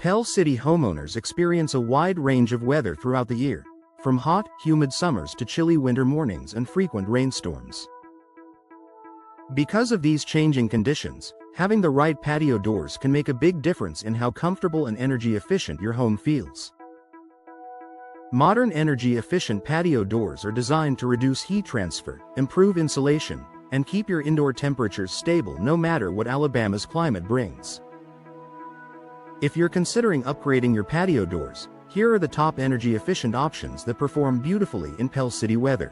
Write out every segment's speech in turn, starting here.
Pell City homeowners experience a wide range of weather throughout the year, from hot, humid summers to chilly winter mornings and frequent rainstorms. Because of these changing conditions, having the right patio doors can make a big difference in how comfortable and energy efficient your home feels. Modern energy-efficient patio doors are designed to reduce heat transfer, improve insulation, and keep your indoor temperatures stable no matter what Alabama's climate brings. If you're considering upgrading your patio doors, here are the top energy-efficient options that perform beautifully in Pell City weather.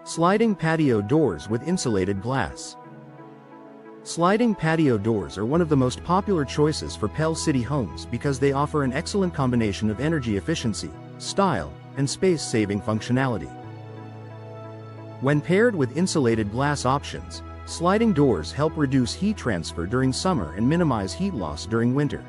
Sliding patio doors with insulated glass. Sliding patio doors are one of the most popular choices for Pell City homes because they offer an excellent combination of energy efficiency, style, and space-saving functionality. When paired with insulated glass options, sliding doors help reduce heat transfer during summer and minimize heat loss during winter.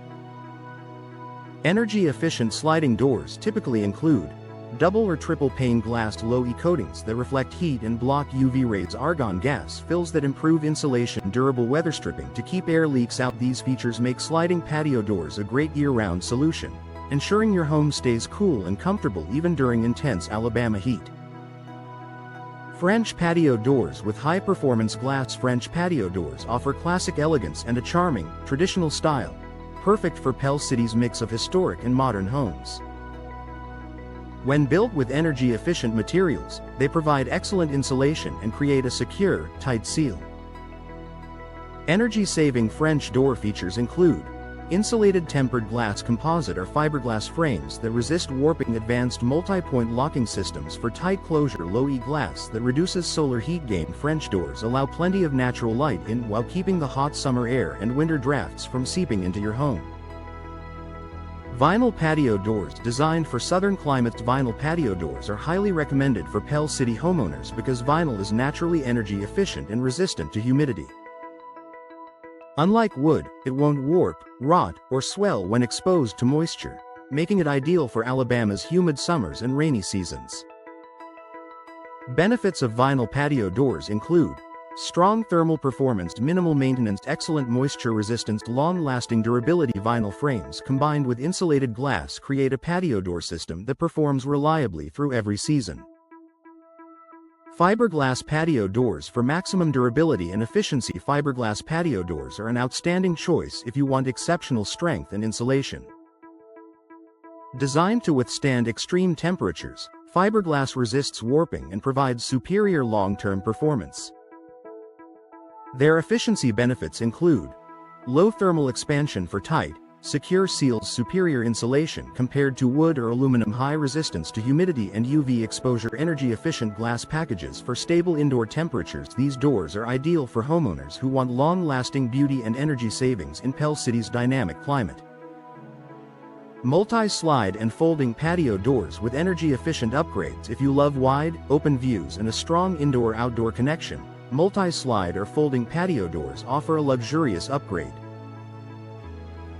Energy-efficient sliding doors typically include double or triple pane glass low-E coatings that reflect heat and block UV rays, argon gas fills that improve insulation, durable weather stripping to keep air leaks out. These features make sliding patio doors a great year-round solution, ensuring your home stays cool and comfortable even during intense Alabama heat. French patio doors with high-performance glass. French patio doors offer classic elegance and a charming, traditional style, perfect for Pell City's mix of historic and modern homes. When built with energy-efficient materials, they provide excellent insulation and create a secure, tight seal. Energy-saving French door features include insulated tempered glass composite or fiberglass frames that resist warping, advanced multi-point locking systems for tight closure, low-E glass that reduces solar heat gain. French doors allow plenty of natural light in while keeping the hot summer air and winter drafts from seeping into your home. Vinyl patio doors designed for southern climates. Vinyl patio doors are highly recommended for Pell City homeowners because vinyl is naturally energy efficient and resistant to humidity. Unlike wood, it won't warp, rot, or swell when exposed to moisture, making it ideal for Alabama's humid summers and rainy seasons. Benefits of vinyl patio doors include strong thermal performance, minimal maintenance, excellent moisture resistance, long-lasting durability. Vinyl frames combined with insulated glass create a patio door system that performs reliably through every season. Fiberglass patio doors for maximum durability and efficiency. Fiberglass patio doors are an outstanding choice if you want exceptional strength and insulation. Designed to withstand extreme temperatures, fiberglass resists warping and provides superior long-term performance. Their efficiency benefits include low thermal expansion for tight, secure seals, superior insulation compared to wood or aluminum, high resistance to humidity and UV exposure, energy-efficient glass packages for stable indoor temperatures. These doors are ideal for homeowners who want long-lasting beauty and energy savings in Pell City's dynamic climate. Multi-slide and folding patio doors with energy-efficient upgrades. If you love wide, open views and a strong indoor-outdoor connection, multi-slide or folding patio doors offer a luxurious upgrade.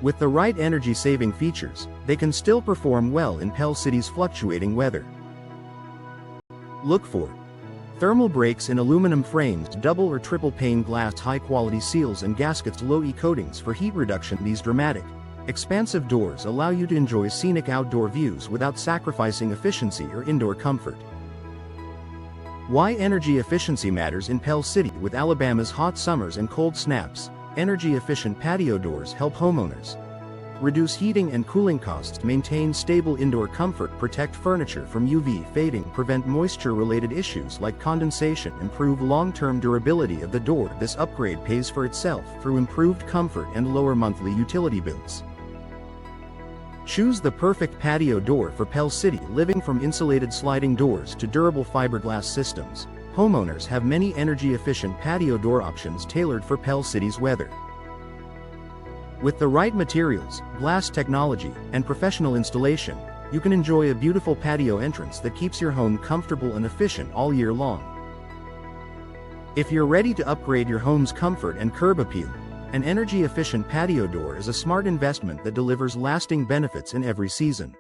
With the right energy-saving features, they can still perform well in Pell City's fluctuating weather. Look for thermal breaks in aluminum frames, double or triple pane glass, high-quality seals and gaskets, low-E coatings for heat reduction. These dramatic, expansive doors allow you to enjoy scenic outdoor views without sacrificing efficiency or indoor comfort. Why energy efficiency matters in Pell City. With Alabama's hot summers and cold snaps, energy-efficient patio doors help homeowners reduce heating and cooling costs, maintain stable indoor comfort, protect furniture from UV fading, prevent moisture-related issues like condensation, improve long-term durability of the door. This upgrade pays for itself through improved comfort and lower monthly utility bills. Choose the perfect patio door for Pell City. Living from insulated sliding doors to durable fiberglass systems, homeowners have many energy-efficient patio door options tailored for Pell City's weather. With the right materials, glass technology, and professional installation, you can enjoy a beautiful patio entrance that keeps your home comfortable and efficient all year long. If you're ready to upgrade your home's comfort and curb appeal, an energy-efficient patio door is a smart investment that delivers lasting benefits in every season.